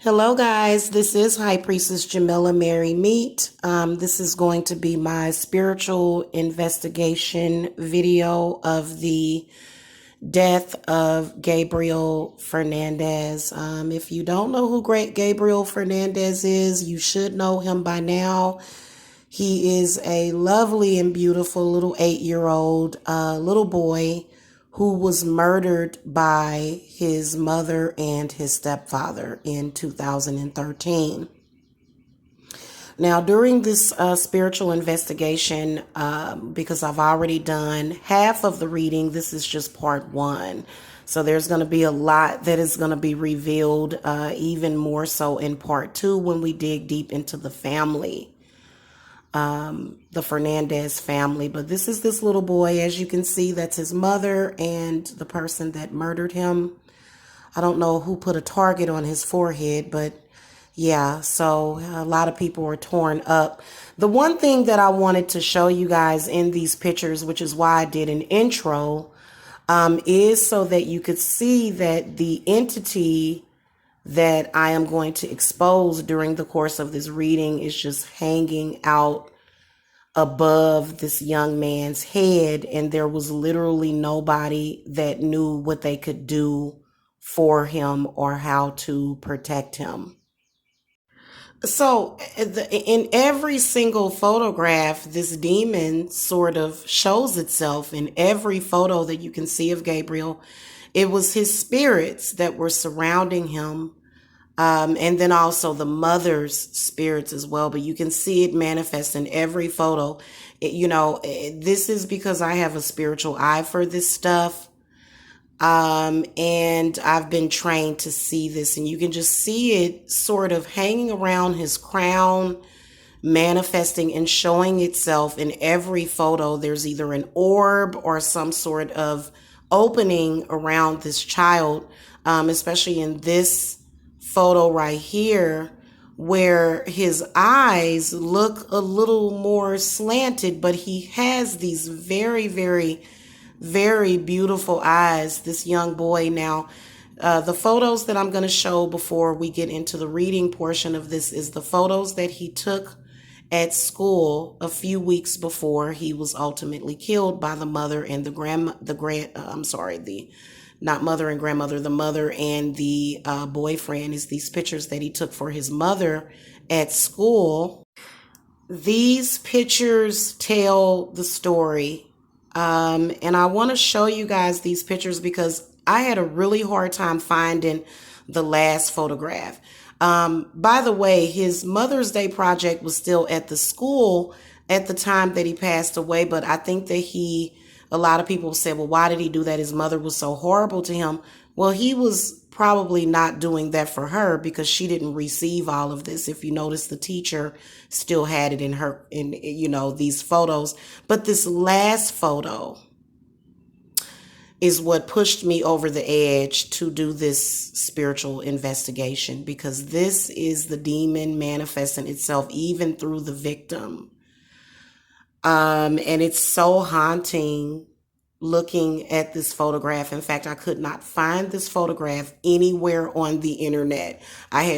Hello, guys. This is High Priestess Jamila Mary Meet. This is going to be my spiritual investigation video of the death of Gabriel Fernandez. If you don't know who Great Gabriel Fernandez is, you should know him by now. He is a lovely and beautiful little 8-year-old little boy who was murdered by his mother and his stepfather in 2013. Now, during this spiritual investigation, because I've already done half of the reading, this is just part one. So there's going to be a lot that is going to be revealed, even more so in part two when we dig deep into the family. The Fernandez family. But this is this little boy, as you can see, that's his mother and the person that murdered him. I don't know who put a target on his forehead, but yeah, so a lot of people were torn up. The one thing that I wanted to show you guys in these pictures, which is why I did an intro, is so that you could see that the entity that I am going to expose during the course of this reading is just hanging out above this young man's head, and there was literally nobody that knew what they could do for him or how to protect him. So in every single photograph, this demon sort of shows itself. In every photo that you can see of Gabriel, it was his spirits that were surrounding him. And then also the mother's spirits as well. But you can see it manifest in every photo. This is because I have a spiritual eye for this stuff. And I've been trained to see this, and you can just see it sort of hanging around his crown, manifesting and showing itself in every photo. There's either an orb or some sort of opening around this child, especially in this photo right here, where his eyes look a little more slanted, but he has these very, very, very beautiful eyes, this young boy. Now, the photos that I'm going to show before we get into the reading portion of this is the photos that he took at school a few weeks before he was ultimately killed by the mother and the not mother and grandmother, the mother and the boyfriend. Is these pictures that he took for his mother at school. These pictures tell the story. And I want to show you guys these pictures because I had a really hard time finding the last photograph. By the way, his Mother's Day project was still at the school at the time that he passed away, but I think that a lot of people said, well, why did he do that? His mother was so horrible to him. Well, he was probably not doing that for her because she didn't receive all of this. If you notice, the teacher still had it in these photos. But this last photo is what pushed me over the edge to do this spiritual investigation, because this is the demon manifesting itself even through the victim. And it's so haunting looking at this photograph. In fact, I could not find this photograph anywhere on the internet. I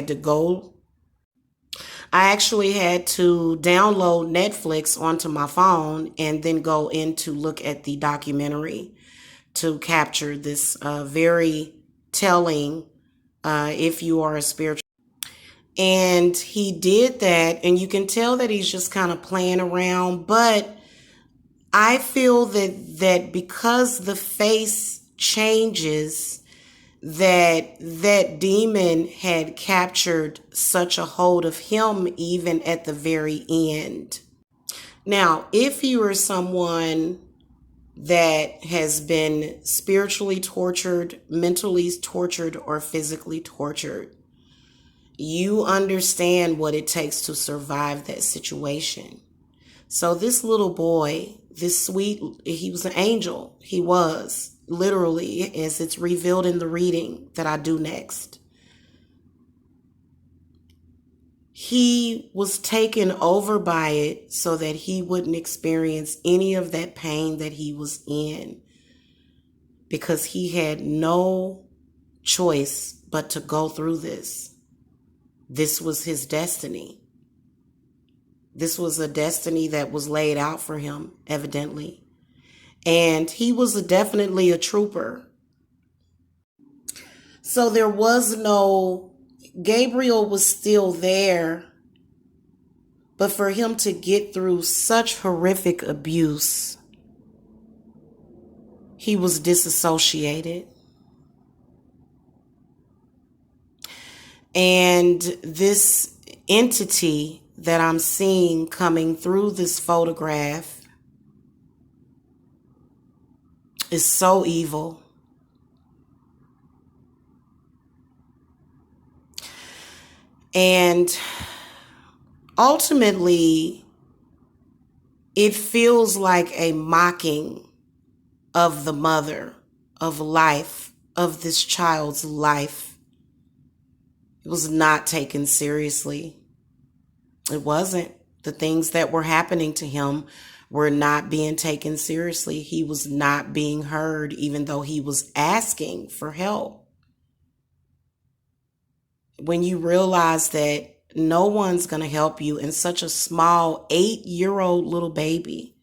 actually had to download Netflix onto my phone and then go in to look at the documentary to capture this very telling, if you are a spiritual. And he did that, and you can tell that he's just kind of playing around. But I feel that because the face changes, that demon had captured such a hold of him even at the very end. Now, if you are someone that has been spiritually tortured, mentally tortured, or physically tortured, you understand what it takes to survive that situation. So this little boy, he was an angel. He was, literally, as it's revealed in the reading that I do next. He was taken over by it so that he wouldn't experience any of that pain that he was in, because he had no choice but to go through this. This was his destiny. This was a destiny that was laid out for him, evidently. And he was definitely a trooper. So there was no, Gabriel was still there, but for him to get through such horrific abuse, he was disassociated. And this entity that I'm seeing coming through this photograph is so evil. And ultimately, it feels like a mocking of the mother, of life, of this child's life. It was not taken seriously. It wasn't. The things that were happening to him were not being taken seriously. He was not being heard, even though he was asking for help. When you realize that no one's going to help you, and such a small 8-year-old little baby.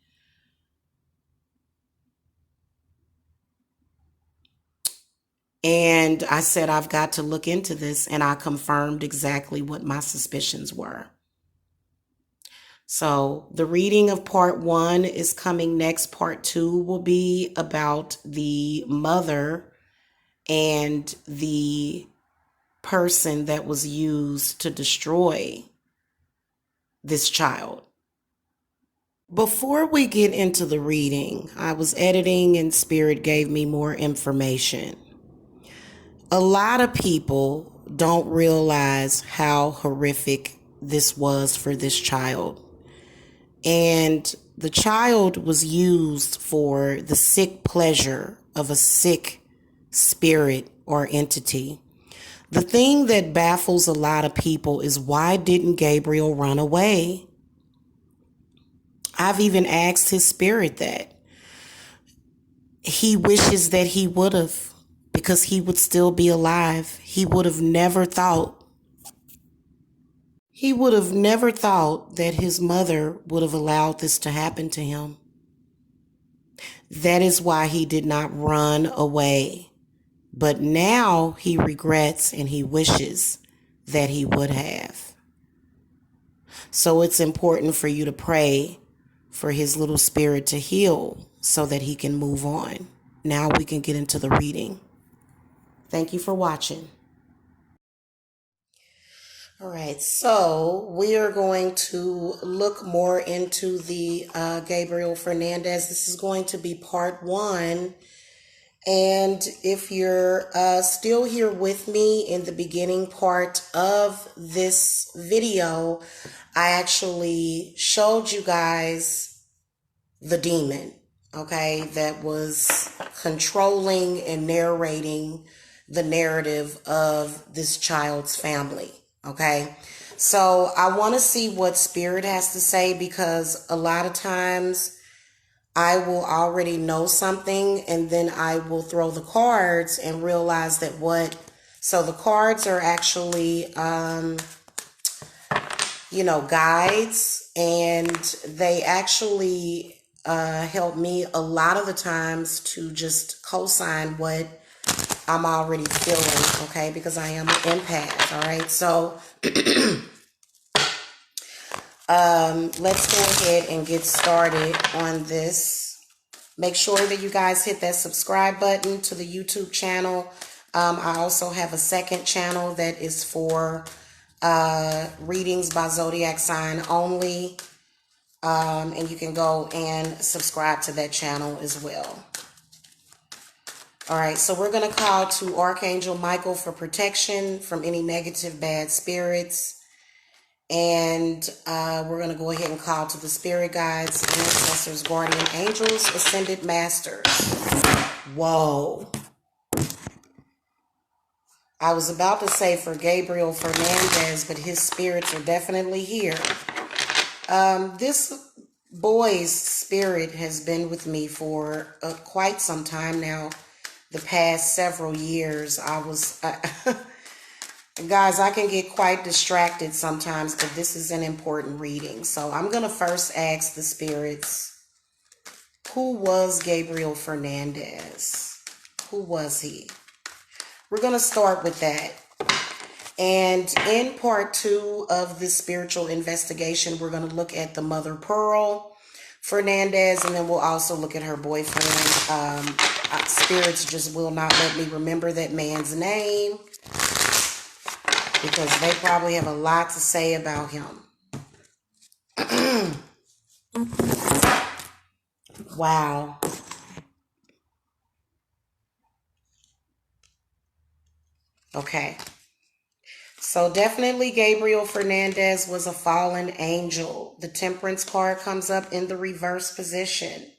And I said, I've got to look into this, and I confirmed exactly what my suspicions were. So the reading of part 1 is coming next. Part 2 will be about the mother and the person that was used to destroy this child. Before we get into the reading, I was editing and Spirit gave me more information. A lot of people don't realize how horrific this was for this child. And the child was used for the sick pleasure of a sick spirit or entity. The thing that baffles a lot of people is, why didn't Gabriel run away? I've even asked his spirit that. He wishes that he would have, because he would still be alive. He would have never thought that his mother would have allowed this to happen to him. That is why he did not run away. But now he regrets and he wishes that he would have. So it's important for you to pray for his little spirit to heal so that he can move on. Now we can get into the reading. Thank you for watching. All right, so we are going to look more into the Gabriel Fernandez. This is going to be part 1. And if you're still here with me in the beginning part of this video, I actually showed you guys the demon, okay, that was controlling and narrating the narrative of this child's family, okay? So I want to see what Spirit has to say, because a lot of times I will already know something and then I will throw the cards and realize that so the cards are actually, guides, and they actually help me a lot of the times to just co-sign what I'm already feeling, okay, because I am an empath, all right? So let's go ahead and get started on this. Make sure that you guys hit that subscribe button to the YouTube channel. I also have a second channel that is for readings by zodiac sign only. And you can go and subscribe to that channel as well. All right, so we're going to call to Archangel Michael for protection from any negative bad spirits. And we're going to go ahead and call to the spirit guides, ancestors, guardian angels, ascended masters. Whoa. I was about to say for Gabriel Fernandez, but his spirits are definitely here. This boy's spirit has been with me for quite some time now. The past several years, Guys, I can get quite distracted sometimes, but this is an important reading. So I'm going to first ask the spirits, who was Gabriel Fernandez? Who was he? We're going to start with that. And in part 2 of this spiritual investigation, we're going to look at the mother Pearl Fernandez, and then we'll also look at her boyfriend. Spirits just will not let me remember that man's name, because they probably have a lot to say about him. Wow. Okay. So definitely Gabriel Fernandez was a fallen angel. The Temperance card comes up in the reverse position.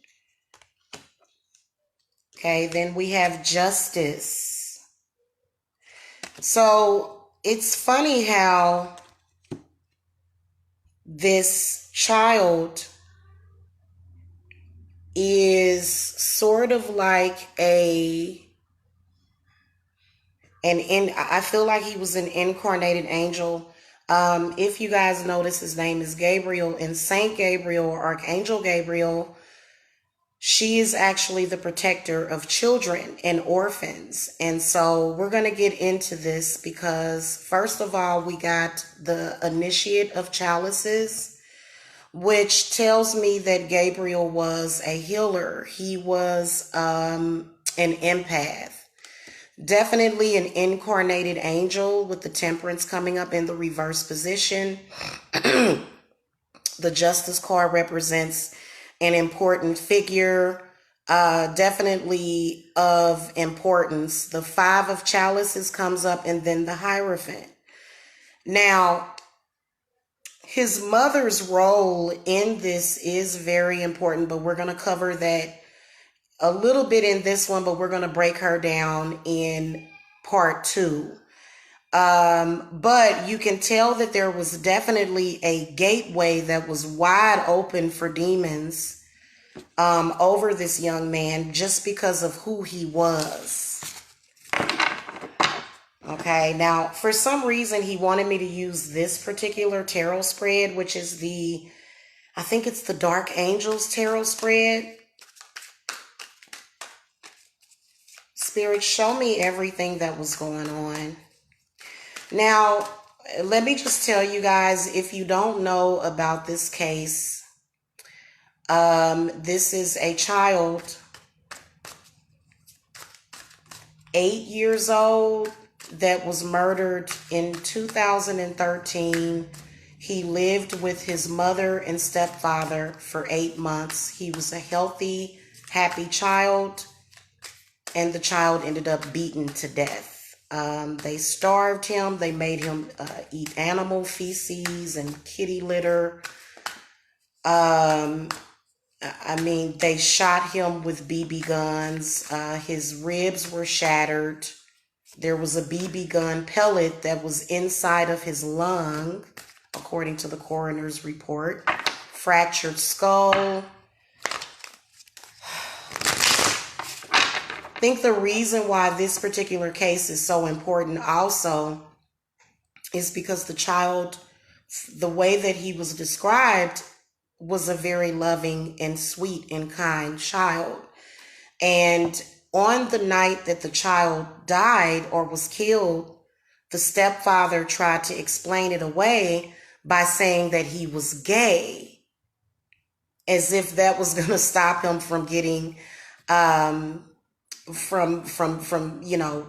Okay, then we have Justice. So it's funny how this child is sort of like I feel like he was an incarnated angel. If you guys notice, his name is Gabriel, and Saint Gabriel or Archangel Gabriel, she is actually the protector of children and orphans. And so we're going to get into this because, first of all, we got the Initiate of Chalices, which tells me that Gabriel was a healer. He was an empath. Definitely an incarnated angel, with the Temperance coming up in the reverse position. The Justice card represents an important figure, definitely of importance. The Five of Chalices comes up, and then the Hierophant. Now, his mother's role in this is very important, but we're going to cover that a little bit in this one, but we're going to break her down in part 2. But you can tell that there was definitely a gateway that was wide open for demons over this young man, just because of who he was. Okay, now for some reason he wanted me to use this particular tarot spread, which is I think it's the Dark Angels tarot spread. Spirit, show me everything that was going on. Now, let me just tell you guys, if you don't know about this case, this is a child, 8 years old, that was murdered in 2013. He lived with his mother and stepfather for 8 months. He was a healthy, happy child, and the child ended up beaten to death. They starved him. They made him eat animal feces and kitty litter. I mean, they shot him with BB guns. His ribs were shattered. There was a BB gun pellet that was inside of his lung, according to the coroner's report. Fractured skull. I think the reason why this particular case is so important also is because the child, the way that he was described, was a very loving and sweet and kind child. And on the night that the child died or was killed, the stepfather tried to explain it away by saying that he was gay, as if that was going to stop him from getting from you know,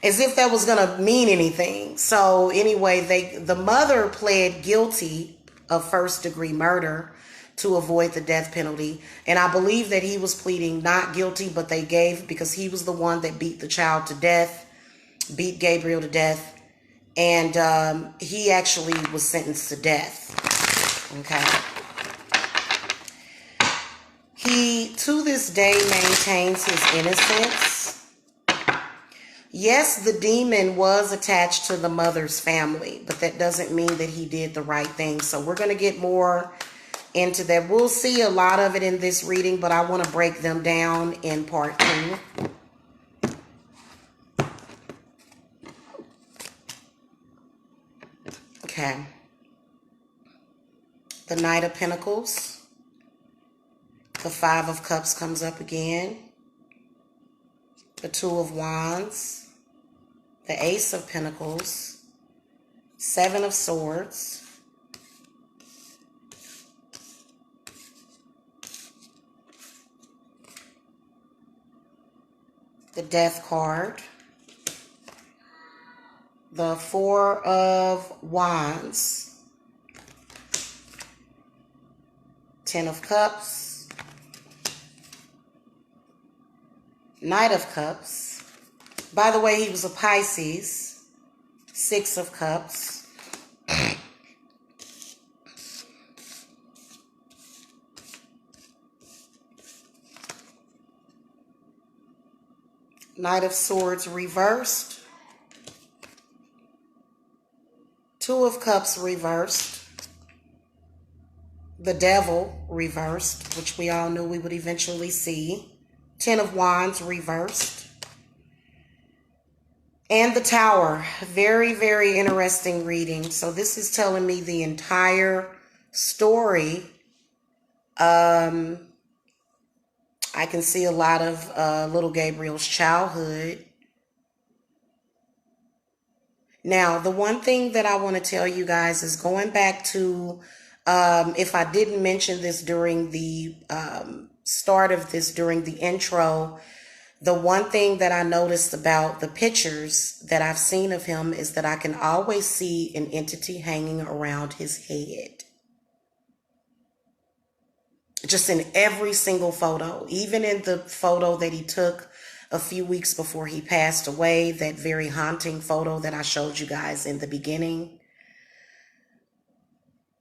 as if that was going to mean anything. So anyway, the mother pled guilty of first-degree murder to avoid the death penalty, and I believe that he was pleading not guilty, but they gave, because he was the one that beat the child to death, beat Gabriel to death, and he actually was sentenced to death. Okay. He, to this day, maintains his innocence. Yes, the demon was attached to the mother's family, but that doesn't mean that he did the right thing. So we're going to get more into that. We'll see a lot of it in this reading, but I want to break them down in part 2. Okay. The Knight of Pentacles. The Five of Cups comes up again. The Two of Wands. The Ace of Pentacles. Seven of Swords. The Death card. The Four of Wands. Ten of Cups. Knight of Cups. By the way, he was a Pisces. Six of Cups. Knight of Swords reversed. Two of Cups reversed. The Devil reversed, which we all knew we would eventually see. Ten of Wands reversed. And the Tower. Very, very interesting reading. So this is telling me the entire story. I can see a lot of little Gabriel's childhood. Now, the one thing that I want to tell you guys is going back to, if I didn't mention this during the start of this, during the intro, the one thing that I noticed about the pictures that I've seen of him is that I can always see an entity hanging around his head. Just in every single photo, even in the photo that he took a few weeks before he passed away, that very haunting photo that I showed you guys in the beginning,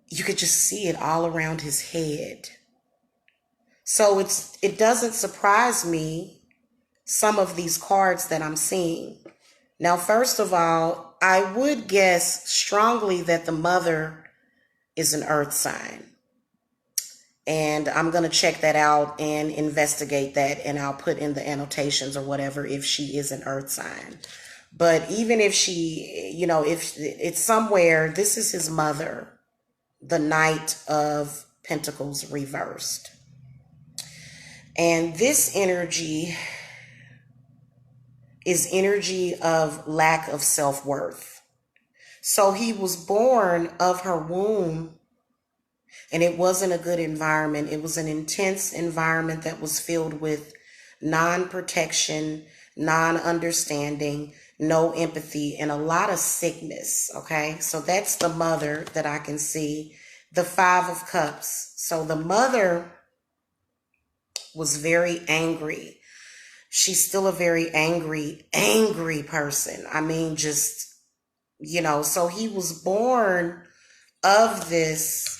you could just see it all around his head. So it doesn't surprise me, some of these cards that I'm seeing. Now, first of all, I would guess strongly that the mother is an earth sign. And I'm going to check that out and investigate that, and I'll put in the annotations or whatever if she is an earth sign. But even if she, you know, if it's somewhere, this is his mother, the Knight of Pentacles reversed. And this energy is energy of lack of self-worth. So he was born of her womb, and it wasn't a good environment. It was an intense environment that was filled with non-protection, non-understanding, no empathy, and a lot of sickness, okay? So that's the mother that I can see. The Five of Cups. So the mother was very angry. She's still a very angry person. I mean, just, you know, so he was born of this.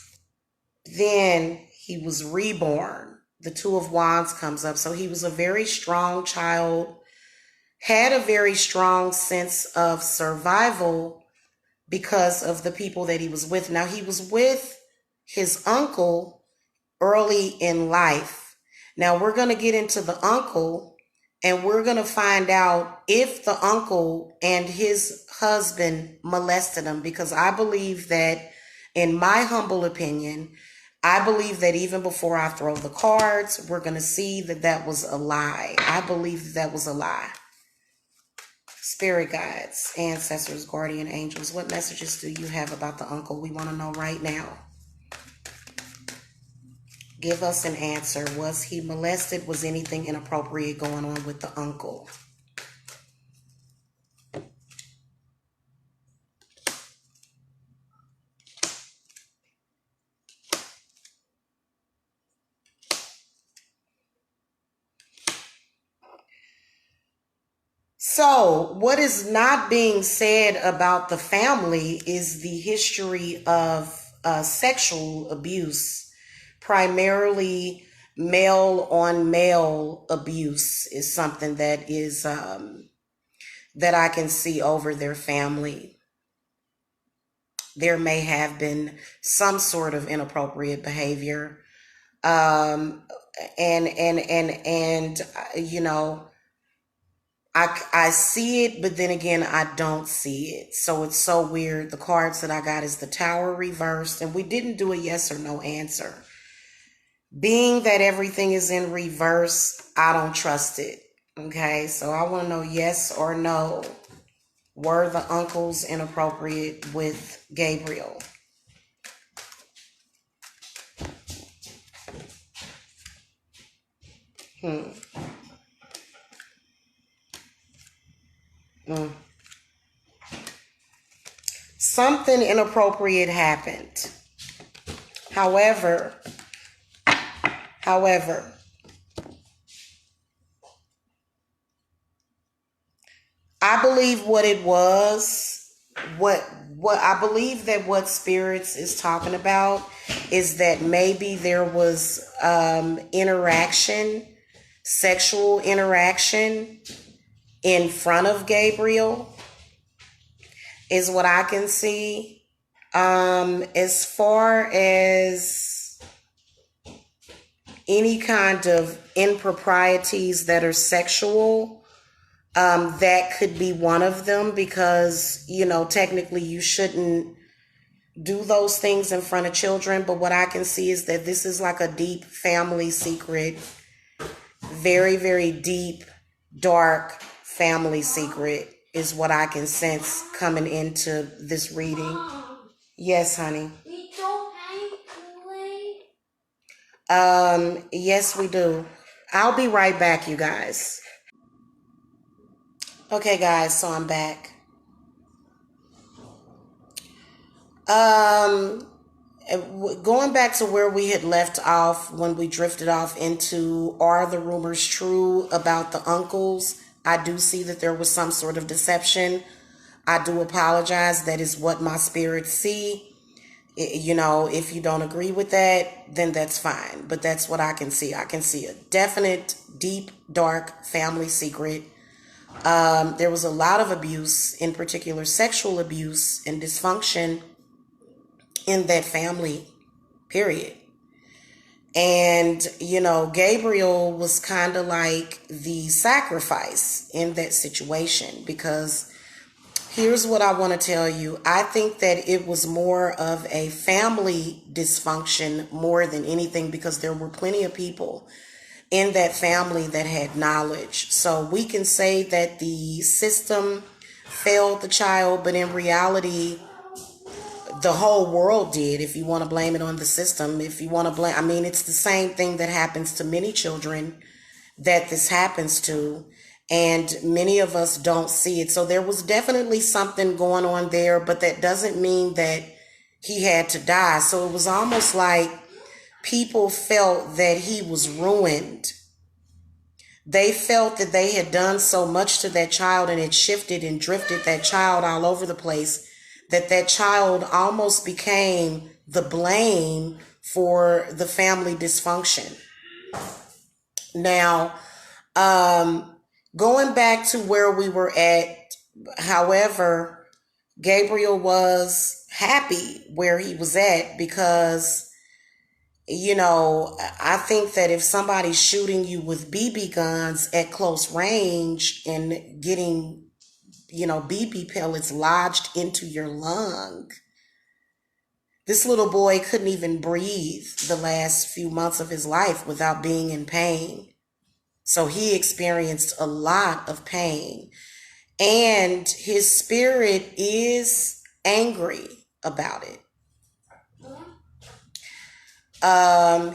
Then he was reborn. The Two of Wands comes up. So he was a very strong child, had a very strong sense of survival because of the people that he was with. Now, he was with his uncle early in life. Now, we're going to get into the uncle, and we're going to find out if the uncle and his husband molested him, because I believe that, in my humble opinion, I believe that even before I throw the cards, we're going to see that that was a lie. I believe that was a lie. Spirit guides, ancestors, guardian angels, what messages do you have about the uncle? We want to know right now. Give us an answer. Was he molested? Was anything inappropriate going on with the uncle? So, what is not being said about the family is the history of sexual abuse, primarily male on male abuse is something that is that I can see over their family. There may have been some sort of inappropriate behavior, and you know, I see it, but then again, I don't see it. So it's so weird. The cards that I got is the Tower reversed, and we didn't do a yes or no answer. Being that everything is in reverse, I don't trust it. Okay, so I want to know yes or no. Were the uncles inappropriate with Gabriel? Hmm. Mm. Something inappropriate happened. However, however, I believe what it was, what I believe that what spirits is talking about is that maybe there was interaction, sexual interaction in front of Gabriel is what I can see. As far as any kind of improprieties that are sexual, that could be one of them because, technically you shouldn't do those things in front of children. But what I can see is that this is like a deep family secret, very, very deep, dark family secret is what I can sense coming into this reading. Yes, honey. Yes, we do. I'll be right back, you guys. Okay, guys, so I'm back. Going back to where we had left off when we drifted off into are the rumors true about the uncles? I do see that there was some sort of deception. I do apologize. That is what my spirits see. If you don't agree with that, then that's fine. But that's what I can see. I can see a definite, deep, dark family secret. There was a lot of abuse, in particular sexual abuse and dysfunction in that family, period. And, Gabriel was kind of like the sacrifice in that situation because here's what I want to tell you. I think that it was more of a family dysfunction more than anything because there were plenty of people in that family that had knowledge. So we can say that the system failed the child, but in reality, the whole world did. If you want to blame it on the system, if you want to blame, it's the same thing that happens to many children that this happens to. And many of us don't see it. So there was definitely something going on there, but that doesn't mean that he had to die. So it was almost like people felt that he was ruined. They felt that they had done so much to that child and it shifted and drifted that child all over the place that child almost became the blame for the family dysfunction. Now, going back to where we were at, however, Gabriel was happy where he was at because, I think that if somebody's shooting you with BB guns at close range and getting, BB pellets lodged into your lung, this little boy couldn't even breathe the last few months of his life without being in pain. So he experienced a lot of pain. And his spirit is angry about it.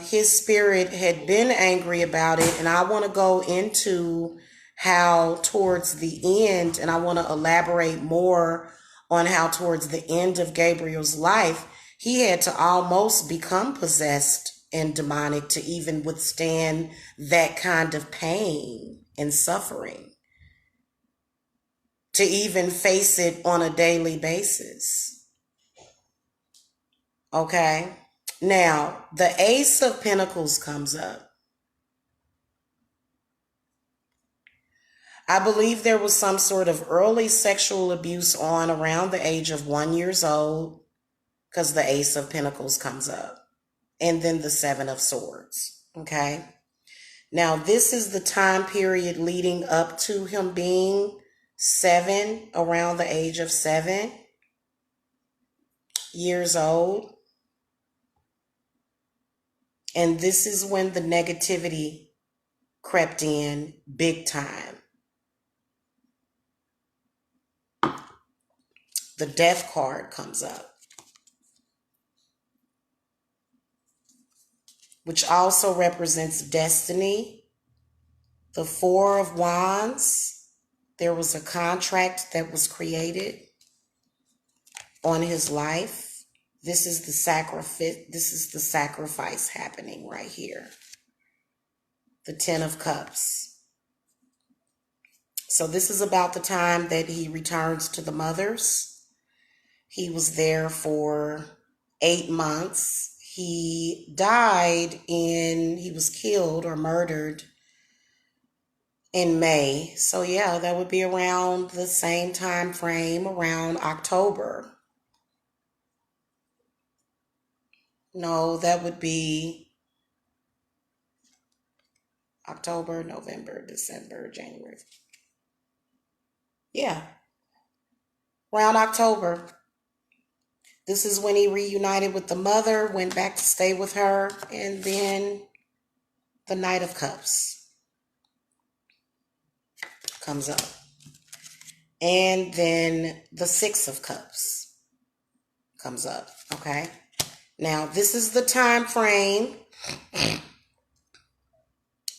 His spirit had been angry about it. And I want to go into how towards the end, and I want to elaborate more on how towards the end of Gabriel's life, he had to almost become possessed and demonic to even withstand that kind of pain and suffering, to even face it on a daily basis. Okay? Now, the Ace of Pentacles comes up. I believe there was some sort of early sexual abuse on around the age of 1 year old because the Ace of Pentacles comes up. And then the Seven of Swords. Okay? Now, this is the time period leading up to him being 7, around the age of 7 years old. And this is when the negativity crept in big time. The death card comes up, which also represents destiny. The 4 of Wands, there was a contract that was created on his life. This is the sacrifice. This is the sacrifice happening right here. The 10 of Cups. So this is about the time that he returns to the mothers. He was there for 8 months. He he was killed or murdered in May. So yeah, that would be around the same time frame, around October. No, that would be October, November, December, January. Yeah, around October. This is when he reunited with the mother, went back to stay with her, and then the Knight of Cups comes up. And then the 6 of Cups comes up, okay? Now, this is the time frame.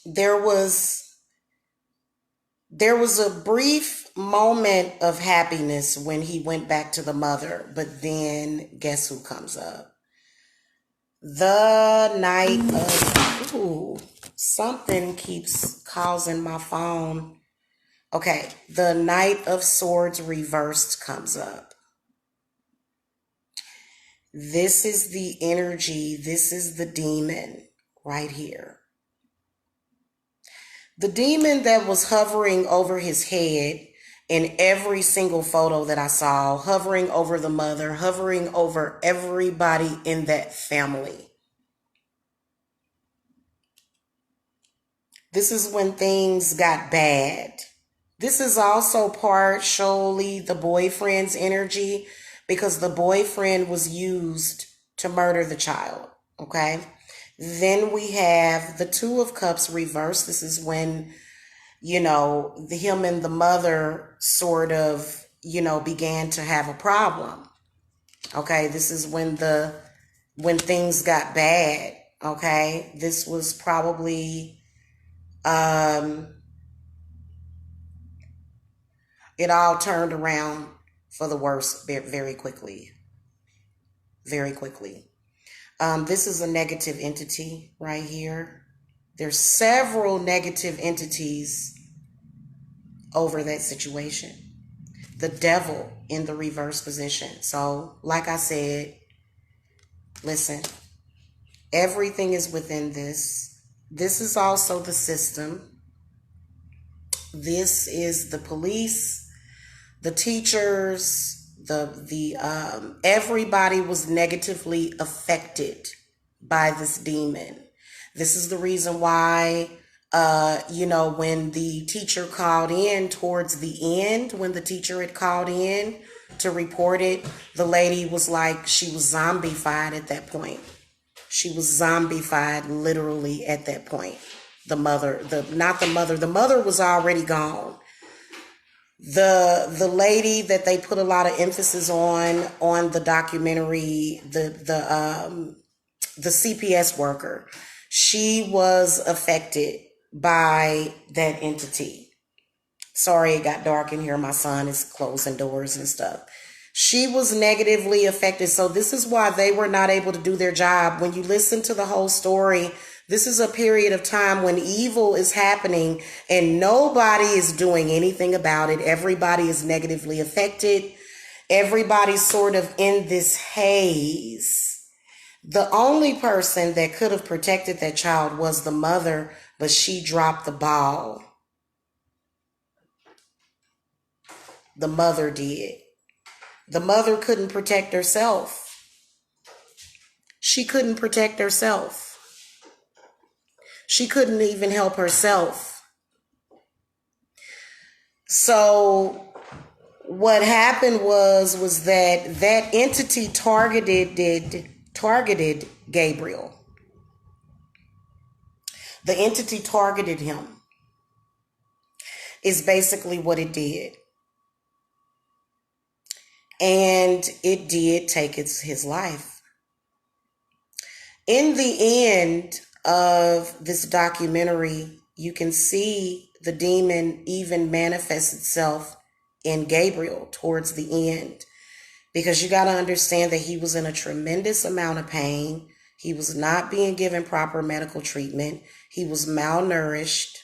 There was a brief moment of happiness when he went back to the mother, but then guess who comes up? The Knight of... Ooh, something keeps causing my phone. Okay, the Knight of Swords reversed comes up. This is the energy. This is the demon right here. The demon that was hovering over his head in every single photo that I saw, hovering over the mother, hovering over everybody in that family. This is when things got bad. This is also partially the boyfriend's energy, because the boyfriend was used to murder the child, okay? Then we have the 2 of Cups reversed. This is when, him and the mother sort of, began to have a problem. Okay, this is when things got bad. Okay, this was probably, it all turned around for the worse very quickly. Very quickly. This is a negative entity right here. There's several negative entities over that situation. The Devil in the reverse position. So, like I said, listen, everything is within this. This is also the system. This is the police, the teachers, everybody was negatively affected by this demon. This is the reason why, when the teacher called in towards the end, when the teacher had called in to report it, the lady was like, she was zombified at that point. She was zombified literally at that point. The mother was already gone. The lady that they put a lot of emphasis on the documentary, the CPS worker, she was affected by that entity. Sorry, it got dark in here. My son is closing doors and stuff. She was negatively affected. So this is why they were not able to do their job. When you listen to the whole story, this is a period of time when evil is happening and nobody is doing anything about it. Everybody is negatively affected. Everybody's sort of in this haze. The only person that could have protected that child was the mother, but she dropped the ball. The mother did. The mother couldn't protect herself. She couldn't protect herself. She couldn't even help herself. So what happened was that that entity targeted Gabriel. The entity targeted him is basically what it did. And it did take his life. In the end of this documentary, you can see the demon even manifest itself in Gabriel towards the end, because you got to understand that he was in a tremendous amount of pain. He was not being given proper medical treatment. He was malnourished.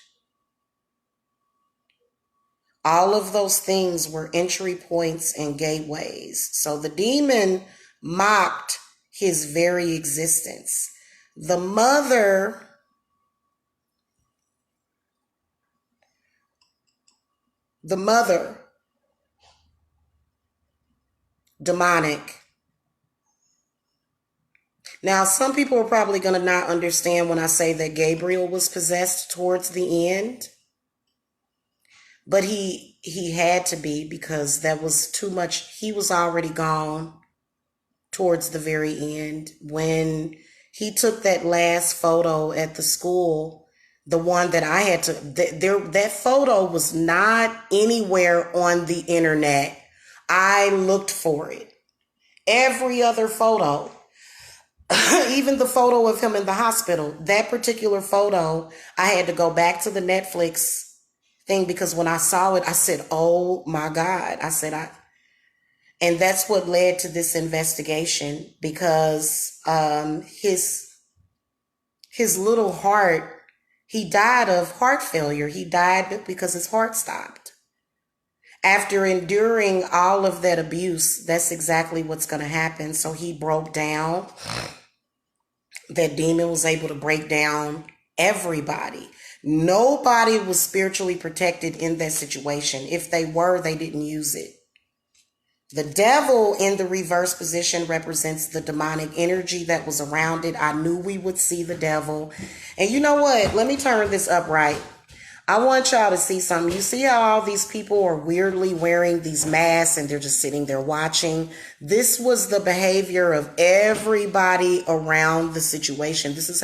All of those things were entry points and gateways. So the demon mocked his very existence. The mother demonic. Now, some people are probably going to not understand when I say that Gabriel was possessed towards the end, but he had to be, because that was too much. He was already gone towards the very end. When he took that last photo at the school, the one that I had to, that photo was not anywhere on the internet. I looked for it. Every other photo, even the photo of him in the hospital, that particular photo, I had to go back to the Netflix thing, because when I saw it, I said, oh my God. I said, and that's what led to this investigation, because his little heart, he died of heart failure. He died because his heart stopped. After enduring all of that abuse, that's exactly what's going to happen. So he broke down. That demon was able to break down everybody. Nobody was spiritually protected in that situation. If they were, they didn't use it. The devil in the reverse position represents the demonic energy that was around it. I knew we would see the devil. And you know what? Let me turn this upright. I want y'all to see something. You see how all these people are weirdly wearing these masks and they're just sitting there watching? This was the behavior of everybody around the situation. This was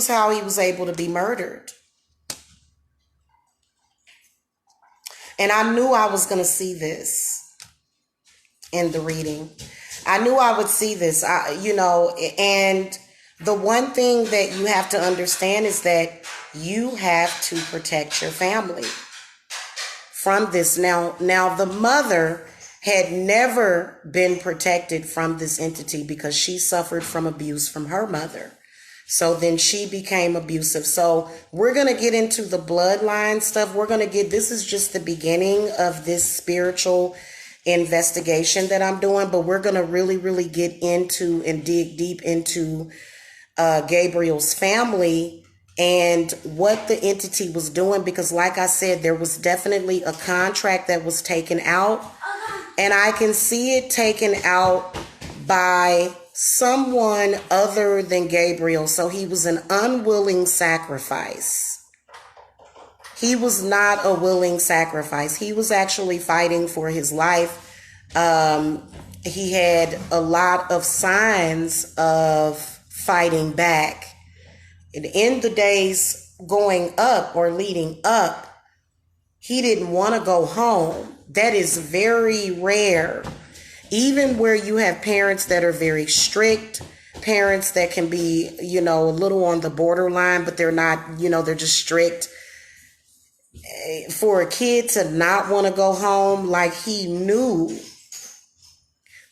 how he was able to be murdered. And I knew I was going to see this in the reading. I knew I would see this, and the one thing that you have to understand is that you have to protect your family from this. Now the mother had never been protected from this entity because she suffered from abuse from her mother. So then she became abusive. So we're going to get into the bloodline stuff. This is just the beginning of this spiritual investigation that I'm doing, but we're going to really, really get into and dig deep into Gabriel's family and what the entity was doing, because like I said, there was definitely a contract that was taken out, and I can see it taken out by someone other than Gabriel. So he was an unwilling sacrifice. He was not a willing sacrifice. He was actually fighting for his life. He had a lot of signs of fighting back. And in the days going up or leading up, he didn't want to go home. That is very rare. Even where you have parents that are very strict, parents that can be, a little on the borderline, but they're not, they're just strict. For a kid to not want to go home, like he knew,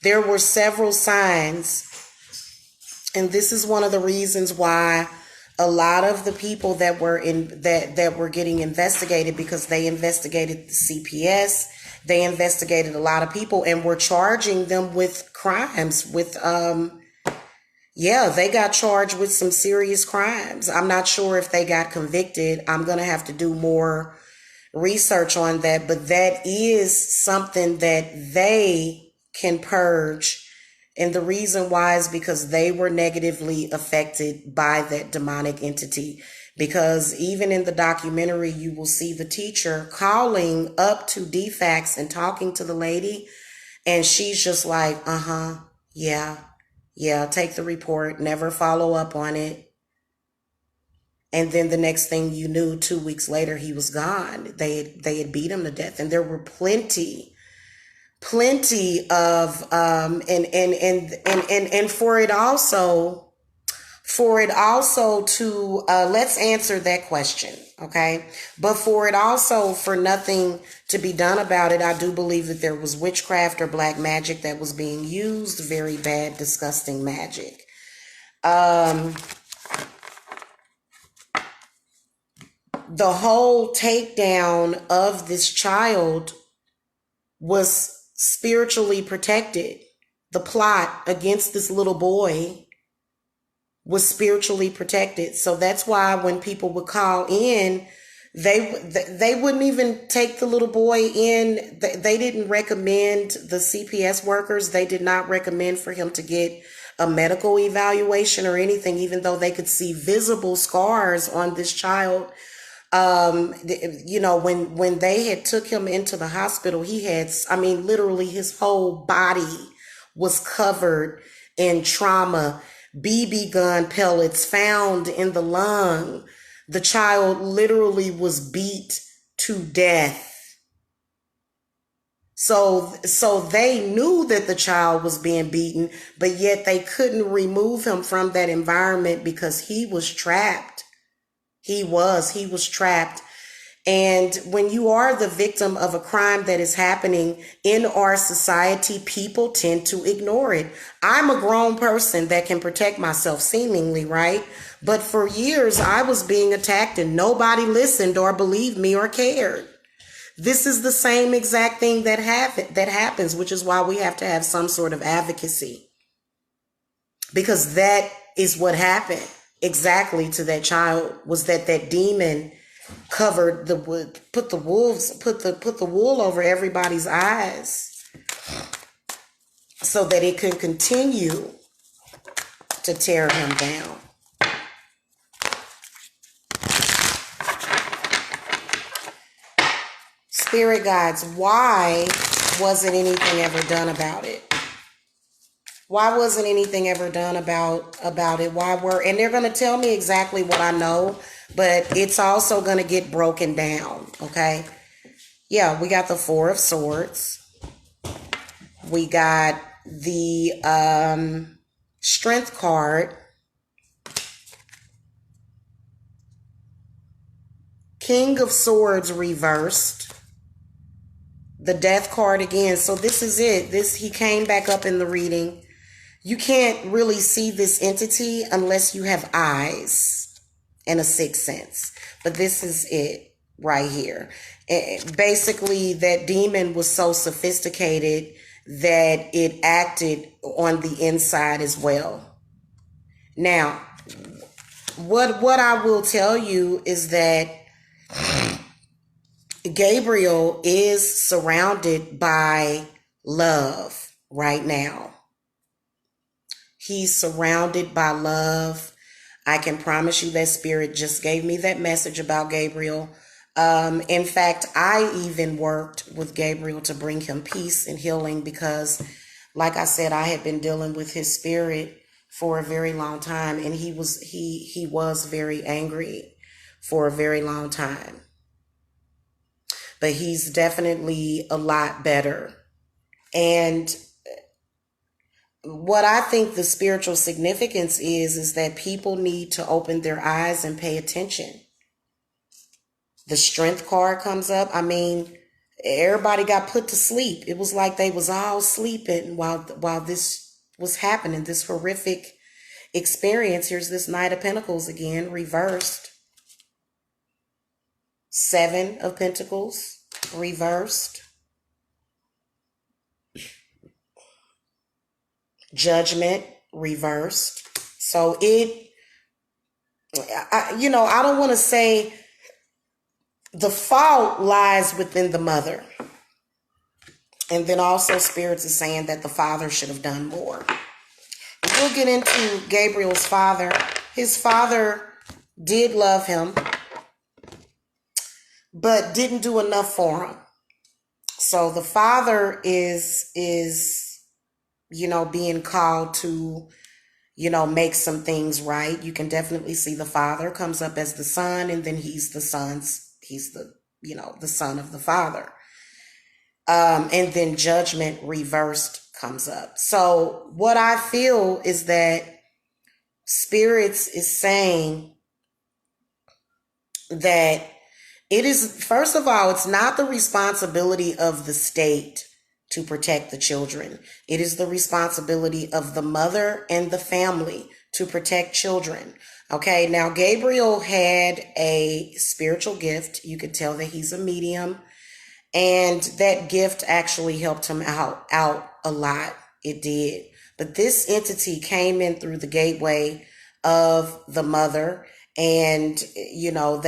there were several signs. And this is one of the reasons why a lot of the people that were getting investigated, because they investigated the CPS, they investigated a lot of people and were charging them with crimes, they got charged with some serious crimes. I'm not sure if they got convicted. I'm going to have to do more research on that, but that is something that they can purge And the reason why is because they were negatively affected by that demonic entity. Because even in the documentary, you will see the teacher calling up to DFACS and talking to the lady. And she's just like, yeah, take the report, never follow up on it. And then the next thing you knew, 2 weeks later, he was gone. They had beat him to death. And there were plenty of and for it also to let's answer that question, okay? But for nothing to be done about it, I do believe that there was witchcraft or black magic that was being used, very bad, disgusting magic. The whole takedown of this child was spiritually protected. The plot against this little boy was spiritually protected. So that's why when people would call in, they wouldn't even take the little boy in. They didn't recommend, the CPS workers, they did not recommend for him to get a medical evaluation or anything, even though they could see visible scars on this child. When they had took him into the hospital, he had, literally his whole body was covered in trauma, BB gun pellets found in the lung. The child literally was beat to death. So they knew that the child was being beaten, but yet they couldn't remove him from that environment because he was trapped. He was trapped. And when you are the victim of a crime that is happening in our society, people tend to ignore it. I'm a grown person that can protect myself seemingly, right? But for years, I was being attacked and nobody listened or believed me or cared. This is the same exact thing that happens, which is why we have to have some sort of advocacy. Because that is what happened exactly to that child, was that demon covered the wood, put the wool over everybody's eyes so that it could continue to tear him down. Spirit guides, why wasn't anything ever done about it? Why wasn't anything ever done about it? And they're going to tell me exactly what I know, but it's also going to get broken down, okay? Yeah, we got the Four of Swords. We got the Strength card. King of Swords reversed. The Death card again. So this is it. He came back up in the reading. You can't really see this entity unless you have eyes and a sixth sense. But this is it right here. Basically, that demon was so sophisticated that it acted on the inside as well. Now, what I will tell you is that Gabriel is surrounded by love right now. He's surrounded by love. I can promise you that Spirit just gave me that message about Gabriel. In fact, I even worked with Gabriel to bring him peace and healing because, like I said, I had been dealing with his spirit for a very long time, and he was very angry for a very long time. But he's definitely a lot better. And what I think the spiritual significance is that people need to open their eyes and pay attention. The Strength card comes up. Everybody got put to sleep. It was like they was all sleeping while this was happening, this horrific experience. Here's this Knight of Pentacles again, reversed. Seven of Pentacles, reversed. Judgment, reversed. So I don't want to say the fault lies within the mother. And then also Spirits is saying that the father should have done more. we'll get into Gabriel's father. His father did love him, but didn't do enough for him. So the father is being called to, make some things right. You can definitely see the father comes up as the son, and then he's the son of the father. And then judgment reversed comes up. So what I feel is that spirits is saying that it is, first of all, it's not the responsibility of the state to protect the children. It is the responsibility of the mother and the family to protect children. Okay, now Gabriel had a spiritual gift. You could tell that he's a medium, and that gift actually helped him out a lot. It did. But this entity came in through the gateway of the mother, and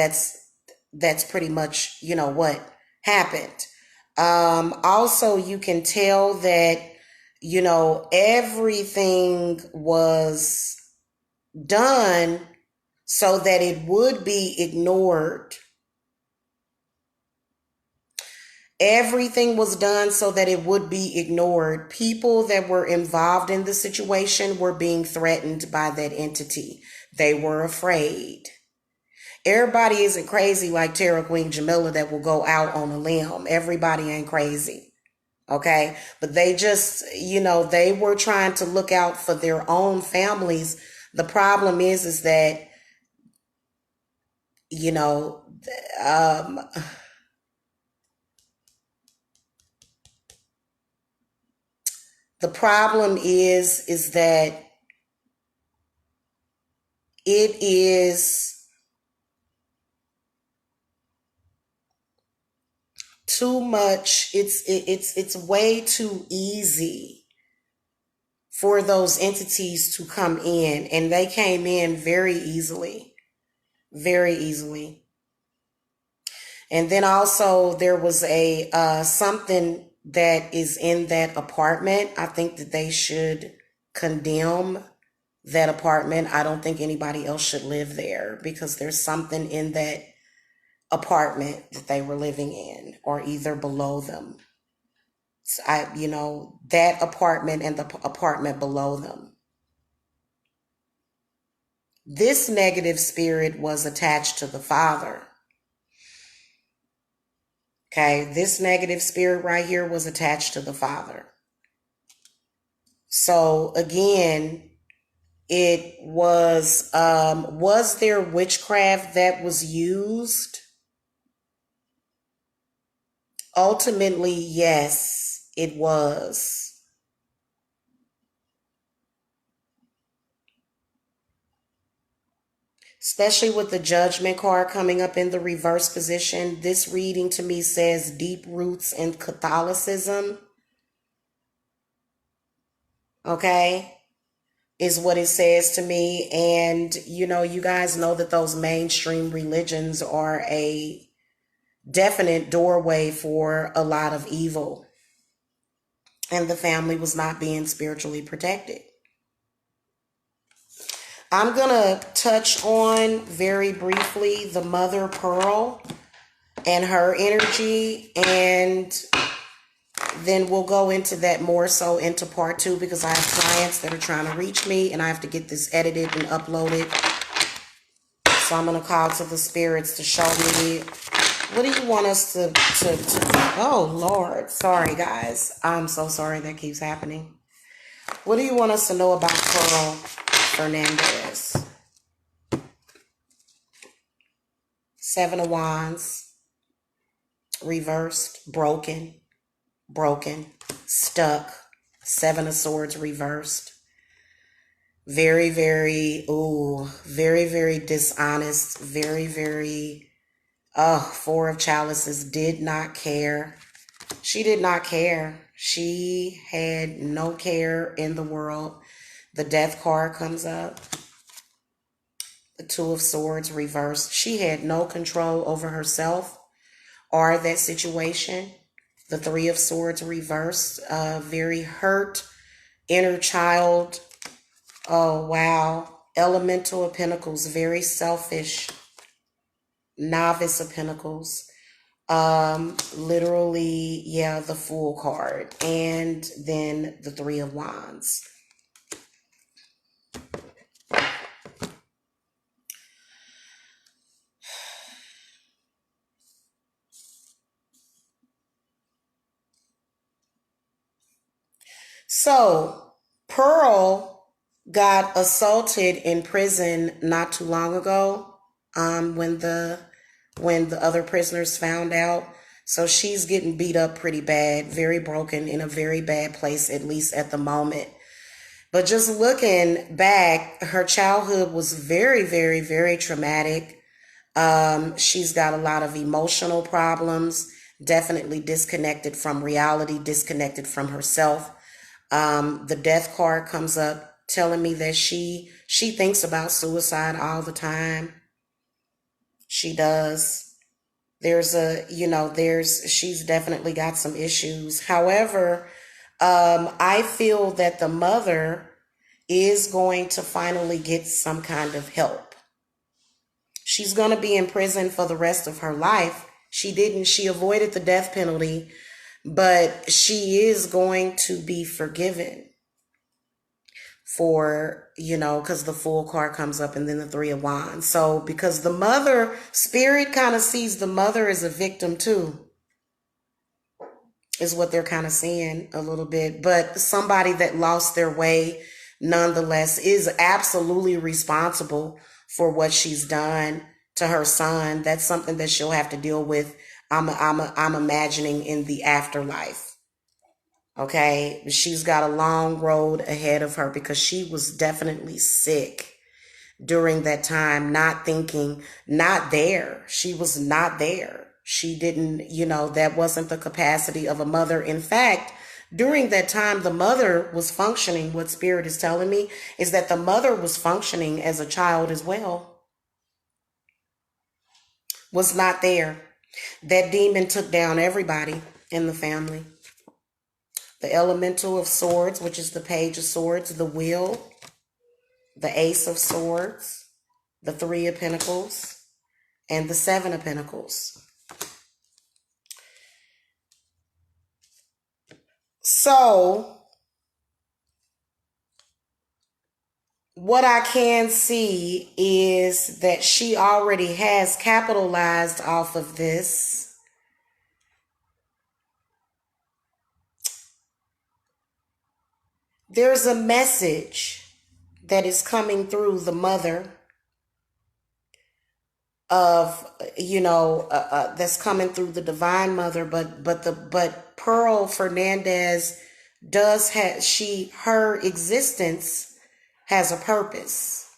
that's pretty much what happened. Also, you can tell that everything was done so that it would be ignored. Everything was done so that it would be ignored. People that were involved in the situation were being threatened by that entity. They were afraid. Everybody isn't crazy like Terra Queen Jamila that will go out on a limb. Everybody ain't crazy. Okay? But they just, they were trying to look out for their own families. The problem is that, the problem is that it is too much. It's way too easy for those entities to come in, and they came in very easily. And then also there was a something that is in that apartment. I think that they should condemn that apartment. I don't think anybody else should live there, because there's something in that apartment that they were living in, or either below them. So that apartment and the apartment below them. This negative spirit was attached to the father. Okay, this negative spirit right here was attached to the father. So again, it was there witchcraft that was used? Ultimately, yes, it was. Especially with the judgment card coming up in the reverse position. This reading to me says deep roots in Catholicism. Okay? Is what it says to me. And, you guys know that those mainstream religions are a definite doorway for a lot of evil. And the family was not being spiritually protected. I'm going to touch on very briefly the mother pearl and her energy, and then we'll go into that more so into part 2, because I have clients that are trying to reach me and I have to get this edited and uploaded. So I'm going to call to the spirits to show me, what do you want us to oh Lord, sorry guys. I'm so sorry that keeps happening. What do you want us to know about Pearl Fernandez? 7 of Wands, reversed, broken, stuck. 7 of Swords reversed. Very, very dishonest. Very, 4 of Chalices, did not care. She did not care. She had no care in the world. The Death card comes up. The 2 of Swords reversed. She had no control over herself or that situation. The 3 of Swords reversed. Very hurt inner child Oh, wow. Elemental of Pentacles, very selfish. Novice of Pentacles. Literally, yeah, the Fool card. And then the Three of Wands. So, Pearl got assaulted in prison not too long ago, when the other prisoners found out. So she's getting beat up pretty bad, very broken, in a very bad place, at least at the moment. But just looking back, her childhood was very, very, very traumatic. She's got a lot of emotional problems, definitely disconnected from reality, disconnected from herself. The death card comes up telling me that she thinks about suicide all the time. She does. She's definitely got some issues. However, I feel that the mother is going to finally get some kind of help. She's going to be in prison for the rest of her life. She avoided the death penalty, but she is going to be forgiven for, because the Fool card comes up and then the Three of Wands. So because the mother, spirit kind of sees the mother as a victim too, is what they're kind of seeing a little bit. But somebody that lost their way nonetheless is absolutely responsible for what she's done to her son. That's something that she'll have to deal with. I'm imagining in the afterlife. Okay, she's got a long road ahead of her because she was definitely sick during that time, not thinking, not there. She was not there. She didn't, that wasn't the capacity of a mother. In fact, during that time, the mother was functioning. What Spirit is telling me is that the mother was functioning as a child as well. Was not there. That demon took down everybody in the family. The Elemental of Swords, which is the Page of Swords, the Wheel, the Ace of Swords, the Three of Pentacles, and the Seven of Pentacles. So, what I can see is that she already has capitalized off of this. There's a message that is coming through the mother of, that's coming through the Divine Mother, but Pearl Fernandez does have, her existence has a purpose.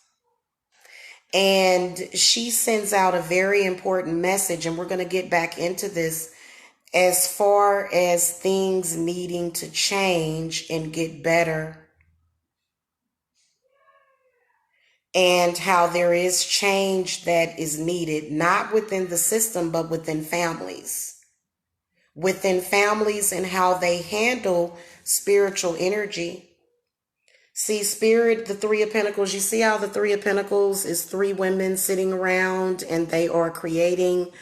And she sends out a very important message, and we're going to get back into this as far as things needing to change and get better, and how there is change that is needed, not within the system, but within families. Within families and how they handle spiritual energy. See, Spirit, the Three of Pentacles, you see how the Three of Pentacles is three women sitting around and they are creating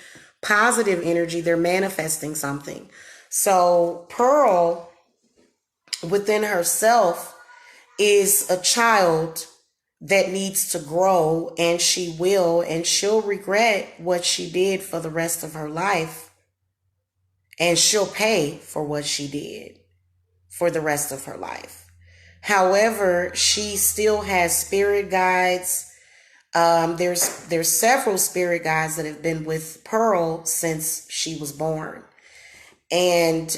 positive energy. They're manifesting something. So Pearl, within herself, is a child that needs to grow, and she will, and she'll regret what she did for the rest of her life, and she'll pay for what she did for the rest of her life. However, she still has spirit guides. There's several spirit guides that have been with Pearl since she was born, and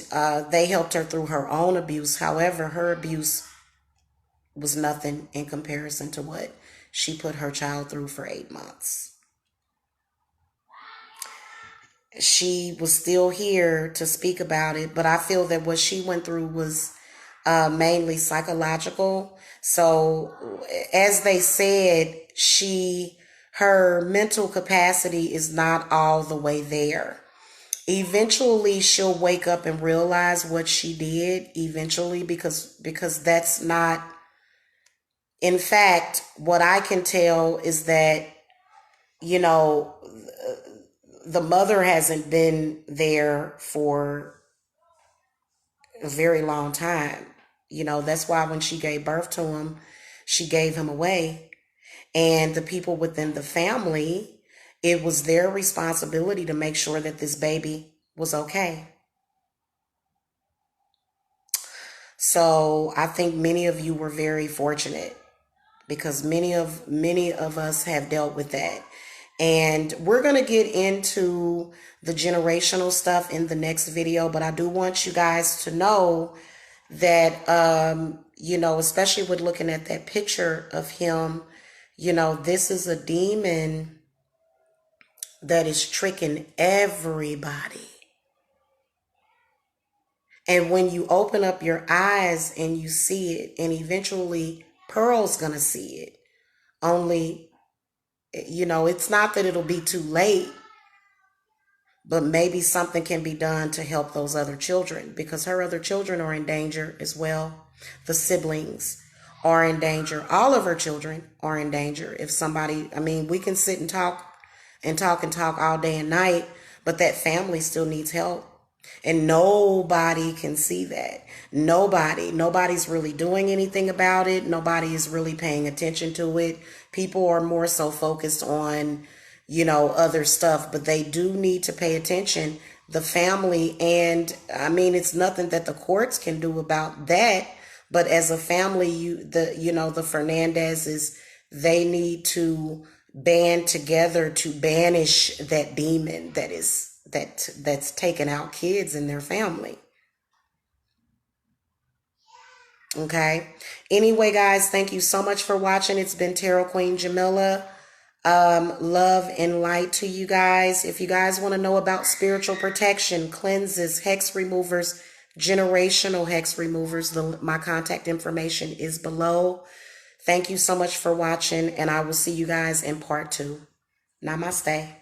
they helped her through her own abuse. However, her abuse was nothing in comparison to what she put her child through for 8 months. She was still here to speak about it, but I feel that what she went through was mainly psychological. So as they said, her mental capacity is not all the way there. Eventually she'll wake up and realize what she did eventually, because that's not In fact, what I can tell is that, you know, the mother hasn't been there for a very long time. You know, that's why when she gave birth to him, she gave him away. And the people within the family, it was their responsibility to make sure that this baby was okay. So I think many of you were very fortunate, because many of us have dealt with that. And we're going to get into the generational stuff in the next video, but I do want you guys to know that, you know, especially with looking at that picture of him, you know, this is a demon that is tricking everybody. And when you open up your eyes and you see it, and eventually Pearl's going to see it, only, you know, it's not that it'll be too late, but maybe something can be done to help those other children, because her other children are in danger as well. The siblings are in danger. All of her children are in danger. If somebody, I mean, we can sit and talk and talk and talk all day and night, but that family still needs help. And nobody can see that. Nobody's really doing anything about it. Nobody is really paying attention to it. People are more so focused on, you know, other stuff, but they do need to pay attention. The family, and I mean, it's nothing that the courts can do about that. But as a family, the Fernandezes, they need to band together to banish that demon that's taking out kids in their family. Okay. Anyway, guys, thank you so much for watching. It's been Tarot Queen Jamila. Love and light to you guys. If you guys want to know about spiritual protection, cleanses, hex removers, generational hex removers, my contact information is below. Thank you so much for watching, and I will see you guys in part 2. Namaste.